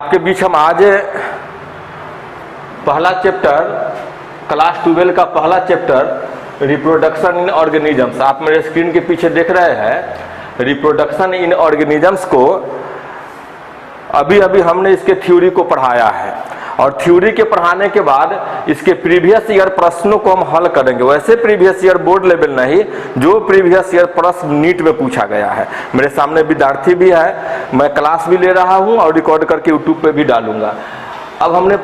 आपके बीच हम आज पहला चैप्टर क्लास 12 का पहला चैप्टर रिप्रोडक्शन इन ऑर्गेनिजम्स, आप मेरे स्क्रीन के पीछे देख रहे हैं। रिप्रोडक्शन इन ऑर्गेनिजम्स को अभी अभी हमने इसके थ्योरी को पढ़ाया है और थ्योरी के पढ़ाने के बाद इसके प्रीवियस ईयर प्रश्नों को हम हल करेंगे। वैसे प्रीवियस ईयर बोर्ड लेवल नहीं, जो प्रीवियस ईयर प्रश्न नीट में पूछा गया है। मेरे सामने विद्यार्थी भी है, मैं क्लास भी ले रहा हूं और रिकॉर्ड करके यूट्यूब पे भी डालूंगा। अब हमने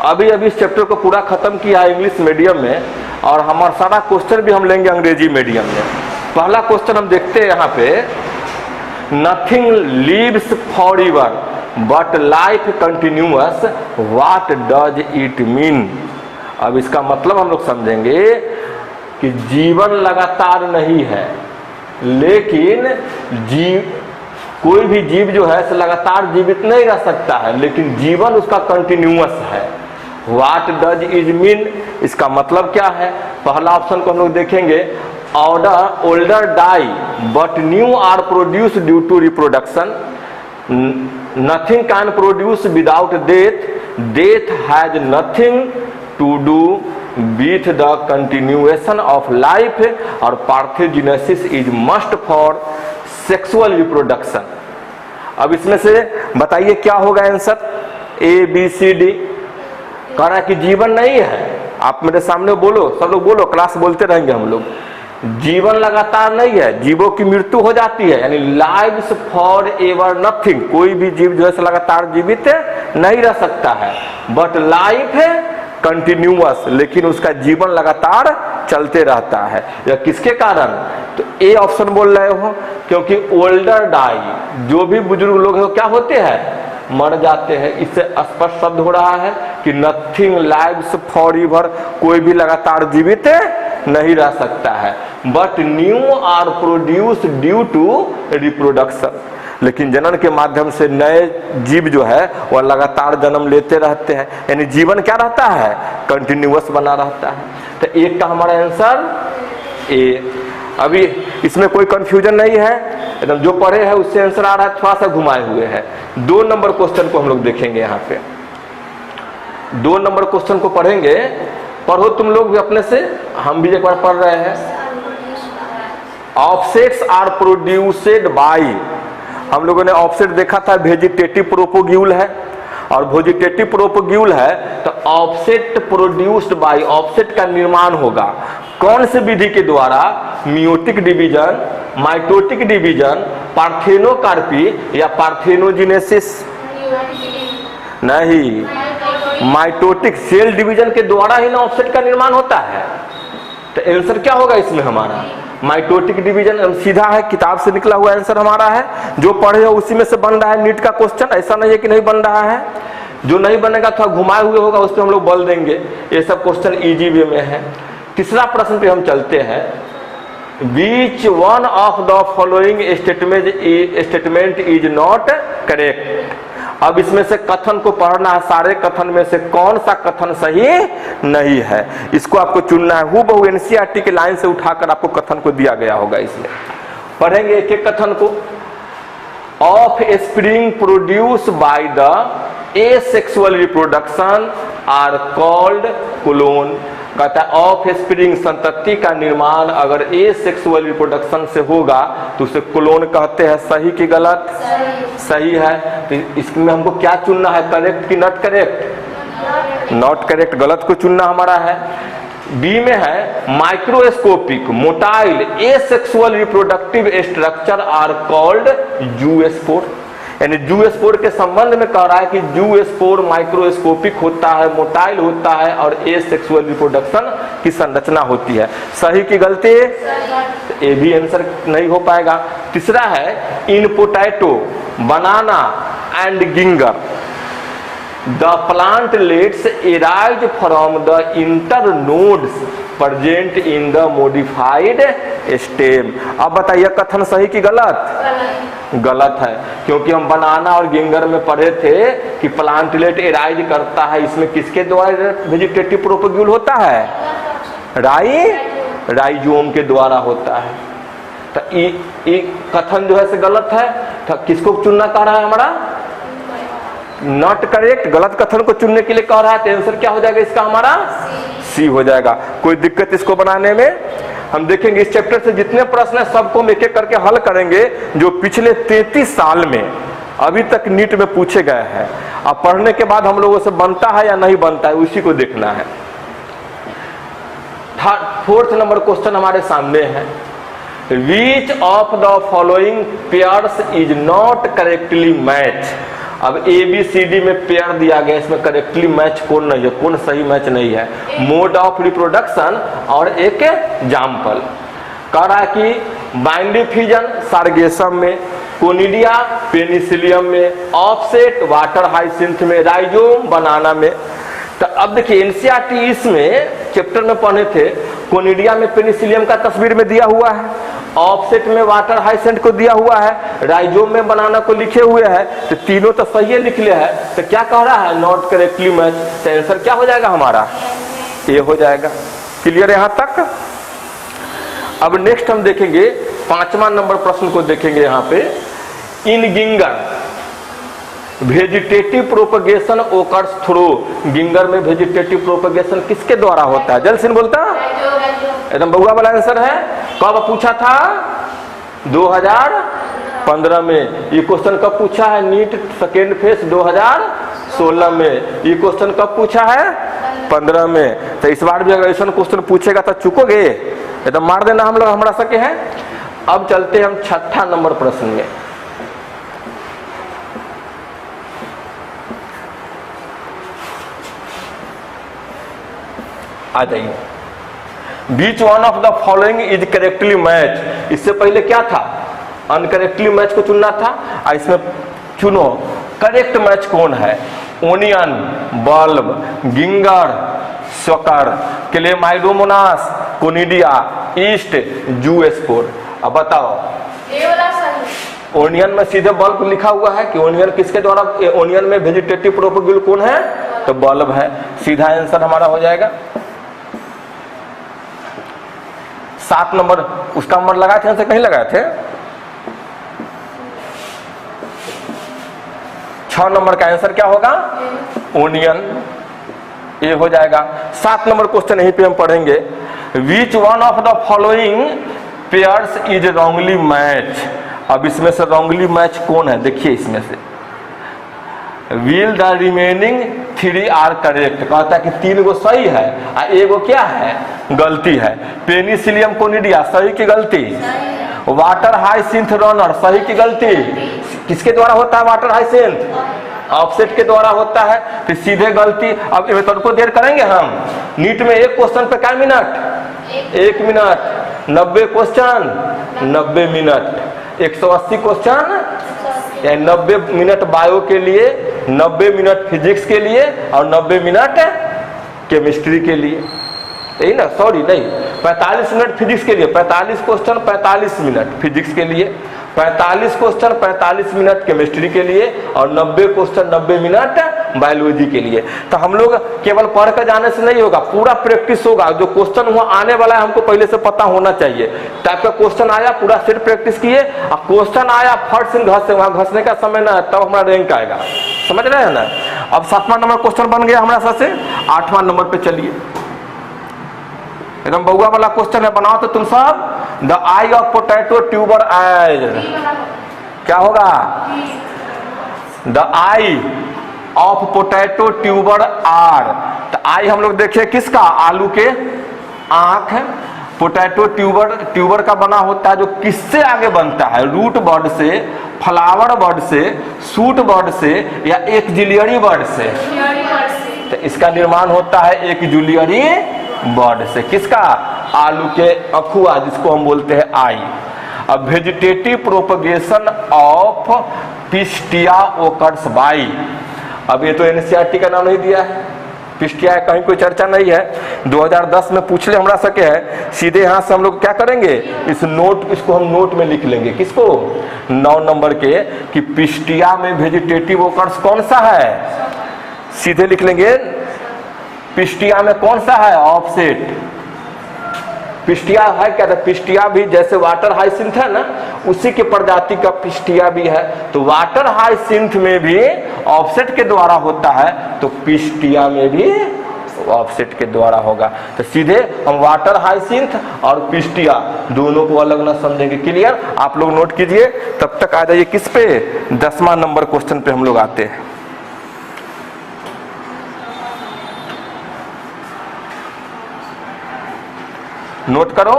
अभी अभी इस चैप्टर को पूरा खत्म किया है इंग्लिश मीडियम में और हमारा सारा क्वेश्चन भी हम लेंगे अंग्रेजी मीडियम में। पहला क्वेश्चन हम देखते हैं यहाँ पे, nothing leaves for ever but life continuous, what does it mean. अब इसका मतलब हम लोग समझेंगे कि जीवन लगातार नहीं है, लेकिन कोई भी जीव जो है लगातार जीवित नहीं रह सकता है, लेकिन जीवन उसका कंटिन्यूअस है। व्हाट डज इट मीन, इसका मतलब क्या है। पहला ऑप्शन को हम लोग देखेंगे, older die but new are produce due to reproduction, nothing can produce without death has nothing to do with the continuation of life, और parthenogenesis is must for sexual reproduction। अब इसमें से बताइए क्या होगा answer. A B C D कह रहा है कि जीवन नहीं है। आप मेरे सामने बोलो, सब लोग बोलो, क्लास बोलते रहेंगे हम लोग। जीवन लगातार नहीं है, जीवों की मृत्यु हो जाती है, यानी लाइव्स फॉर एवर नथिंग, कोई भी जीव जो है लगातार जीवित नहीं रह सकता है। बट लाइफ है कंटिन्यूअस, लेकिन उसका जीवन लगातार चलते रहता है। यह किसके कारण, तो ए ऑप्शन बोल रहे हो, क्योंकि ओल्डर डाई, जो भी बुजुर्ग लोग हैं वो क्या होते हैं, मर जाते हैं। इससे स्पष्ट शब्द हो रहा है कि नथिंग लाइव्स फॉर एवर, कोई भी लगातार जीवित नहीं रह सकता है। But new are produce due to reproduction, लेकिन जनन के माध्यम से नए जीव जो है वह लगातार जन्म लेते रहते हैं, यानी जीवन क्या रहता है, कंटिन्यूअस बना रहता है। तो एक का हमारा आंसर ए। अभी इसमें कोई कंफ्यूजन नहीं है, एकदम जो पढ़े हैं उससे आंसर आ रहा है, थोड़ा सा घुमाए हुए है। 2 नंबर क्वेश्चन को हम लोग देखेंगे। यहाँ पे 2 नंबर क्वेश्चन को पढ़ेंगे, पढ़ो तुम लोग भी अपने से, हम भी एक बार पढ़ रहे हैं। ऑफसेट्स आर प्रोड्यूस्ड बाई, हम लोगों ने ऑफसेट देखा था, वेजिटेटिव प्रोपोग्यूल है और वेजिटेटिव प्रोपोग्यूल है, तो ऑफसेट प्रोड्यूस्ड बाई, ऑफसेट का निर्माण होगा कौन से विधि के द्वारा, meiotic division, mitotic division, parthenocarpy या पार्थेनोजेनेसिस। नहीं, माइटोटिक सेल डिवीजन के द्वारा ही ना ऑफसेट का निर्माण होता है। तो आंसर क्या होगा इसमें हमारा, माइटोटिक डिवीजन। सीधा है, किताब से निकला हुआ आंसर हमारा है, जो पढ़े हो उसी में से बन रहा है नीट का क्वेश्चन। ऐसा नहीं है कि नहीं बन रहा है, जो नहीं बनेगा थोड़ा घुमाए हुए होगा उस पर हम लोग बोल देंगे। ये सब क्वेश्चन इजी वे में है। तीसरा प्रश्न पे हम चलते हैं, Which one of the following statement is not correct। अब इसमें से कथन को पढ़ना है, सारे कथन में से कौन सा कथन सही नहीं है, इसको आपको चुनना है। हूबहू एनसीईआरटी के लाइन से उठाकर आपको कथन को दिया गया होगा, इसमें पढ़ेंगे एक एक कथन को। Offspring produce by the asexual reproduction are called clone. कहता है ऑफ स्प्रिंग, संतति का निर्माण अगर एसेक्सुअल रिप्रोडक्शन से होगा तो उसे क्लोन कहते हैं। सही कि गलत, सही है। तो इसमें हमको क्या चुनना है, करेक्ट कि नॉट करेक्ट, नॉट करेक्ट, गलत को चुनना हमारा है। बी में है microscopic motile asexual reproductive structure are called zoospore, यानी जूस्पोर के संबंध में कह रहा है कि जूस्पोर माइक्रोस्कोपिक होता है, मोटाइल होता है और एसेक्सुअल रिप्रोडक्शन की संरचना होती है। सही की गलती, ये भी आंसर नहीं हो पाएगा। तीसरा है in potato, banana and ginger the plantlets arise from the internodes present in the modified stem. अब बताइए कथन सही कि गलत, गलत है, क्योंकि हम बनाना और गिंगर में पढ़े थे कि प्लांटलेट एराइज करता है, इसमें किसके द्वारा वेजिटेटिव प्रोपोग्यूल होता है, राइजोम के द्वारा होता है। तो ये कथन जो है से गलत है, तो किसको चुनना कह रहा है हमारा, नॉट करेक्ट, गलत कथन को चुनने के लिए कह रहा है, तो आंसर क्या हो जाएगा इसका हमारा सी हो जाएगा। कोई दिक्कत इसको बनाने में? हम देखेंगे इस चैप्टर से जितने प्रश्न है सबको हम एक एक करके हल करेंगे, जो पिछले 33 साल में अभी तक नीट में पूछे गए हैं। अब पढ़ने के बाद हम लोगों से बनता है या नहीं बनता है उसी को देखना है। फोर्थ नंबर क्वेश्चन हमारे सामने है, which of the following pairs is not correctly match. अब ए बी सी डी में पेयर दिया गया, इसमें करेक्टली मैच कौन नहीं है, कौन सही मैच नहीं है? मोड ऑफ रिप्रोडक्शन और एक एग्जाम्पल। कह रहा है कि बाइंडिफिजन सार्गेसम में, कोनिडिया पेनिसिलियम में, ऑफसेट वाटर हाइसिंथ में, राइजोम बनाना में। तो अब देखिए एनसीईआरटी इसमें चैप्टर में पढ़े थे, कोनिडिया में पेनिसिलियम का तस्वीर में दिया हुआ है, ऑफसेट में वाटर हाइसेंट को दिया हुआ है, राइजोम में बनाना को लिखे हुए हैं, तो तीनों तो सही निकले हैं। तो क्या कह रहा है? Not correctly match. तो आंसर क्या हो जाएगा हमारा? ए हो जाएगा। क्लियर है यहां तक? अब नेक्स्ट हम देखेंगे 5वां नंबर प्रश्न को देखेंगे यहाँ पे। In ginger vegetative propagation occurs through. Ginger में वेजिटेटिव प्रोपगेशन किसके द्वारा होता है? जल्द से बोलता, एकदम बउआ वाला आंसर है। कब पूछा था? 2015 में। ये क्वेश्चन कब पूछा है? नीट सेकेंड फेज 2016 में। ये क्वेश्चन कब पूछा है? 15 में। तो इस बार भी अगर ऐसा क्वेश्चन पूछेगा तो चुकोगे, एकदम मार देना हम लोग, हमारा सके हैं। अब चलते हैं हम 6ठा नंबर प्रश्न में। आ जाइए। Which one of the following is correctly match. इससे पहले क्या था? अनकरेक्टली मैच को चुनना था, और इसमें चुनो करेक्ट मैच कौन है? ओनियन, बल्ब, गिंगर, शकर, क्लेमाइडोमोनास, कोनिडिया, ईस्ट, जूस्पोर। अब बताओ, ओनियन में सीधे बल्ब लिखा हुआ है कि ओनियन किसके द्वारा? ओनियन में वेजिटेटिव प्रोपगेशन कौन है? तो बल्ब है। सीधा आंसर हमारा हो जाएगा। 7 नंबर उसका नंबर लगाए थे, उनसे कहीं लगाए थे। 6 नंबर का आंसर क्या होगा? ओनियन। ये हो जाएगा। 7 नंबर क्वेश्चन यहीं पे हम पढ़ेंगे। Which one of the following pairs is wrongly match. अब इसमें से रॉन्गली मैच कौन है? देखिए इसमें से will the remaining 3 are correct. कहता है कि 3 गो सही है और एगो क्या है? गलती है। पेनिसिलियम कोनिडिया सही की गलती? वाटर हाइसिंथ रनर सही की गलती? किसके द्वारा होता है वाटर हाइसिंथ? ऑफसेट के द्वारा होता है। फिर सीधे गलती। अब को देर करेंगे हम। नीट में एक क्वेश्चन पे क्या minute? 1 minute. 90 question 90 minute. 180 question, 90 minute bio के लिए, 90 मिनट फिजिक्स के लिए और 90 मिनट केमिस्ट्री के लिए। यही ना? सॉरी नहीं, 45 मिनट फिजिक्स के लिए, 45 क्वेश्चन 45 मिनट फिजिक्स के लिए, 45 क्वेश्चन 45 मिनट केमिस्ट्री के लिए और 90 क्वेश्चन 90 मिनट बायोलॉजी के लिए। तो हम लोग केवल पढ़ कर जाने से नहीं होगा, पूरा प्रैक्टिस होगा। जो क्वेश्चन हुआ आने वाला है हमको पहले से पता होना चाहिए। टाइप का क्वेश्चन आया, पूरा सेट प्रैक्टिस किए, और क्वेश्चन आया फट से घसे, वहां घसने का समय ना, तब हमारा रैंक आएगा। समझ रहे हैं ना? अब 7वां नंबर क्वेश्चन बन गया हमारा साथ से। 8वां नंबर पे चलिए, एकदम बउआ वाला क्वेश्चन है। बनाओ तो तुम सब। The eye of potato tuber as. क्या होगा? The eye of potato tuber are. तो आई हम लोग देखे किसका? आलू के आंख। पोटैटो ट्यूबर का बना होता है जो किससे आगे बनता है? रूट बर्ड से, फ्लावर बर्ड से, सूट बर्ड से या एक जुलियरी बर्ड से? तो इसका निर्माण होता है एक जुलियरी बर्ड से। किसका? आलू के अखुआ, जिसको हम बोलते हैं आई। अब vegetative propagation of pistia occurs by. अब ये तो एनसीईआरटी का नाम नहीं दिया है, पिस्टिया कहीं कोई चर्चा नहीं है। 2010 में पूछ ले हमरा सके है। सीधे यहां से हम लोग क्या करेंगे? इसको हम नोट में लिख लेंगे। किसको? 9 नंबर के, कि पिस्टिया में वेजिटेटिव ओकर्स कौन सा है? सीधे लिख लेंगे। पिस्टिया में कौन सा है? ऑफसेट। पिस्टिया है क्या? तो पिस्टिया भी जैसे वाटर हाइसिंथ है ना, उसी के प्रजाति का पिस्टिया भी है। तो वाटर हाइसिंथ में भी ऑफसेट के द्वारा होता है, तो पिस्टिया में भी ऑफसेट के द्वारा होगा। तो सीधे हम वाटर हाइसिंथ और पिस्टिया दोनों को अलग ना समझेंगे। क्लियर? आप लोग नोट कीजिए। तब तक आ जाइए किस पे, 10वां नंबर क्वेश्चन पे हम लोग आते हैं। नोट करो,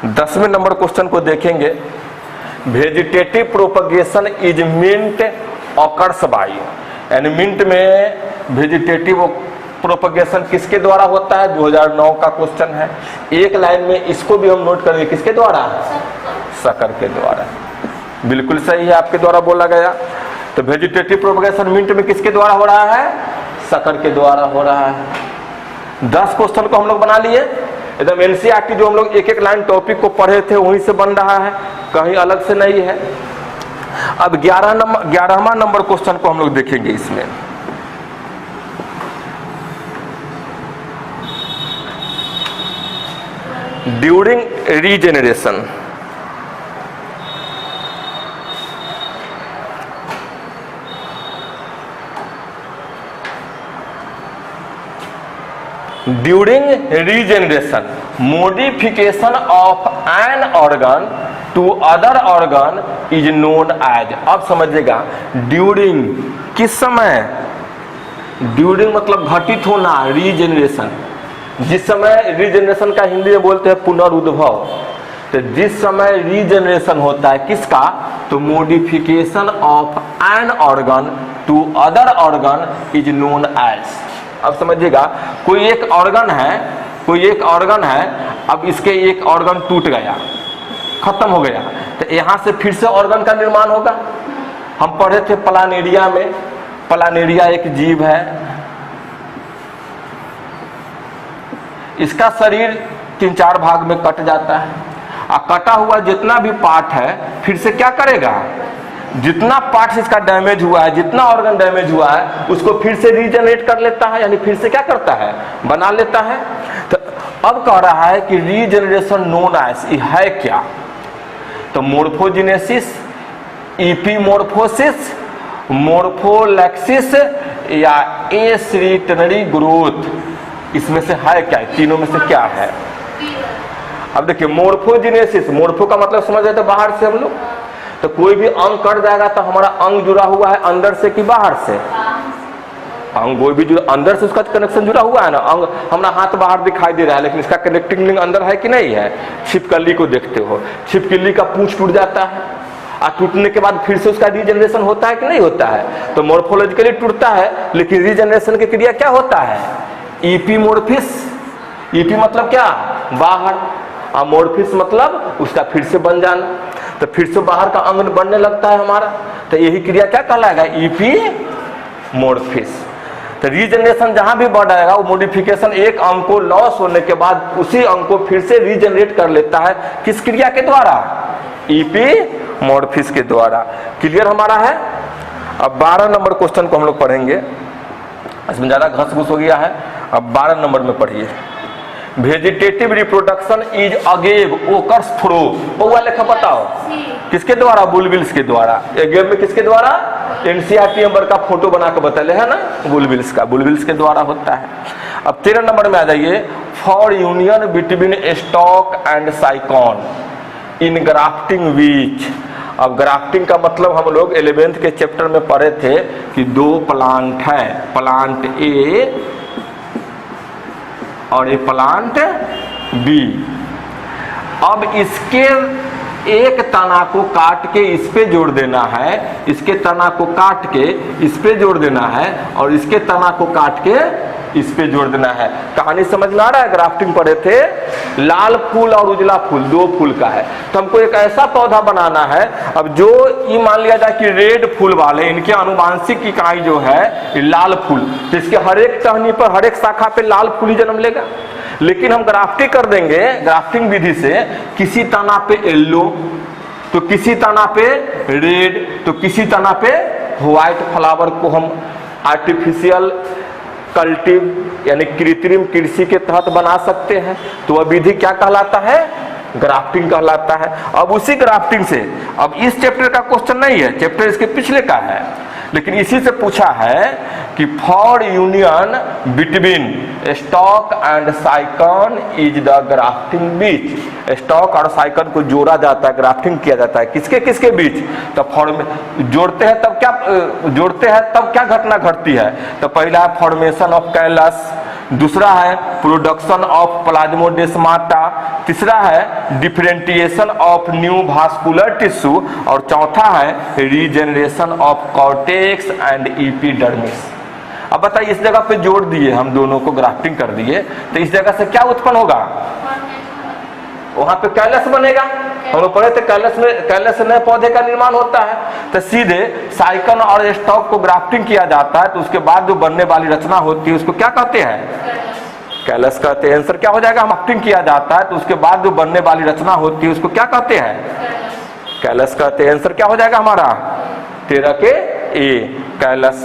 10वें नंबर क्वेश्चन को देखेंगे। Vegetative propagation is mint occurs by, यानी मिंट में वेजिटेटिव प्रोपगेशन किसके द्वारा होता है? 2009 का क्वेश्चन है। एक लाइन में इसको भी हम नोट करेंगे, किसके द्वारा? शक्कर के द्वारा। बिल्कुल सही है, आपके द्वारा बोला गया। तो वेजिटेटिव प्रोपगेशन मिंट में किसके द्वारा हो रहा है? शक्कर के द्वारा हो रहा है। 10 क्वेश्चन को हम लोग बना लिए एकदम एनसीईआरटी, जो हम लोग एक एक लाइन टॉपिक को पढ़े थे वहीं से बन रहा है, कहीं अलग से नहीं है। अब 11वां नंबर क्वेश्चन को हम लोग देखेंगे। इसमें during regeneration, during regeneration modification of an organ to other organ is known as। अब समझिएगा, ड्यूरिंग किस समय? ड्यूरिंग मतलब घटित होना, रीजेनरेशन जिस समय, रीजेनरेशन का हिंदी में बोलते हैं पुनरुद्भव। तो जिस समय रीजेनरेशन होता है किसका? तो modification of an organ to other organ is known as. अब समझिएगा, कोई एक ऑर्गन है, अब इसके एक ऑर्गन टूट गया, खत्म हो गया, तो यहां से फिर से ऑर्गन का निर्माण होगा। हम पढ़े थे प्लानेरिया में, प्लानेरिया एक जीव है, इसका शरीर 3-4 भाग में कट जाता है, और कटा हुआ जितना भी पार्ट है फिर से क्या करेगा? जितना पार्ट इसका डैमेज हुआ है, जितना ऑर्गन डैमेज हुआ है, उसको फिर से रीजनरेट कर लेता है, यानी फिर से क्या करता है? बना लेता है। तो अब कह रहा है कि रीजनरेशन नोन एज है क्या? तो मोर्फोजेनेसिस, इपीमोर्फोसिस, मोर्फोलैक्सिस या एसिटनरी ग्रोथ, इसमें से है क्या? तीनों में से क्या है? अब देखिए, मोर्फोजेनेसिस, मोर्फो का मतलब समझ रहे थे बाहर से हम लोग, तो कोई भी अंग कट जाएगा तो हमारा अंग जुड़ा हुआ है अंदर से कि बाहर से? अंग कोई भी जुड़ा, अंदर से उसका कनेक्शन जुड़ा हुआ है ना। अंग हमारा हाथ बाहर दिखाई दे रहा है, लेकिन इसका कनेक्टिंग लिंक अंदर है कि नहीं है? छिपकली को देखते हो, छिपकली का पूंछ टूट जाता है, और टूटने के बाद फिर से उसका रीजनरेशन होता है कि नहीं होता है? तो मोर्फोलॉजिकली टूटता है, लेकिन रीजनरेशन की क्रिया क्या होता है? ईपीमोर्फिस। ईपी मतलब क्या? बाहर, और मोर्फिस मतलब उसका फिर से बन जाना। तो फिर से बाहर का अंग बनने लगता है हमारा, तो यही क्रिया क्या कहलाएगा? इपीमोर्फिस। तो रीजनरेशन जहां भी बढ़ जाएगा, वो मॉडिफिकेशन एक अंग को लॉस होने के बाद उसी अंग को फिर से रीजनरेट कर लेता है, किस क्रिया के द्वारा? इपीमोर्फिस के द्वारा। क्लियर हमारा है? अब 12 नंबर क्वेश्चन को हम लोग पढ़ेंगे, इसमें ज्यादा घस घुस हो गया है। अब 12 नंबर में पढ़िए। Vegetative reproduction is Agave occurs through, वो लेखा बताओ किसके द्वारा? बुलबिल्स के द्वारा। अगेव में किसके द्वारा? एनसीईआरटी नंबर का फोटो बना के बताले है ना, बुलबिल्स का, बुलबिल्स के द्वारा होता है। अब 13 नंबर में आ जाइए। For union between stock and scion in grafting which. अब ग्राफ्टिंग का मतलब हम लोग 11th के चैप्टर में पढ़े थे कि 2 प्लांट है, प्लांट ए और ये प्लांट बी। अब इसके एक तना को काट के इस पे जोड़ देना है, इसके तना को काट के इस पे जोड़ देना है, और इसके तना को काट के इस पे जोड़ देना है। कहानी समझ में आ रहा है? ग्राफ्टिंग पढ़े थे, लाल फूल और उजला फूल, 2 फूल का है, तो हमको एक ऐसा पौधा बनाना है। अब जो ये मान लिया जाए कि रेड फूल वाले, इनके अनुवांशिक इकाई जो है लाल फूल, तो इसके हर एक टहनी पर, हर एक शाखा पे लाल फूल ही जन्म लेगा। लेकिन हम ग्राफ्टिंग कर देंगे, ग्राफ्टिंग विधि से, किसी तना पे येलो, तो किसी तना पे रेड, तो किसी तना पे व्हाइट फ्लावर को हम आर्टिफिशियल कल्टिव यानी कृत्रिम कृषि के तहत बना सकते हैं। तो वह विधि क्या कहलाता है? ग्राफ्टिंग कहलाता है। अब उसी ग्राफ्टिंग से, अब इस चैप्टर का क्वेश्चन नहीं है, चैप्टर इसके पिछले का है, लेकिन इसी से पूछा है कि for union between stock and scion is the grafting which. Stock और साइकन को जोड़ा जाता है, ग्राफ्टिंग किया जाता है, किसके किसके बीच? तो जोड़ते हैं तब क्या घटना घटती है? तो पहला है फॉर्मेशन ऑफ कैलस, दूसरा है प्रोडक्शन ऑफ प्लाज्मोडेस्माटा, तीसरा है differentiation of new vascular tissue, और चौथा है regeneration of cortex and epidermis. अब बताइए, इस जगह पे जोड़ दिए हम दोनों को, ग्राफ्टिंग कर दिए, तो इस जगह से क्या उत्पन्न होगा? वहां पे कैलस बनेगा। हम लोग पढ़े थे कैलस से नए पौधे का निर्माण होता है। तो सीधे साइकन और स्टॉक को ग्राफ्टिंग किया जाता है, तो उसके बाद जो बनने वाली रचना होती है उसको क्या कहते हैं? कैलस कहते हैं। आंसर क्या हो जाएगा? ग्राफ्टिंग किया जाता है तो उसके बाद जो बनने वाली रचना होती है उसको क्या कहते हैं? कैलस कहते हैं। आंसर क्या हो जाएगा हमारा? 13 के ए, कैलस।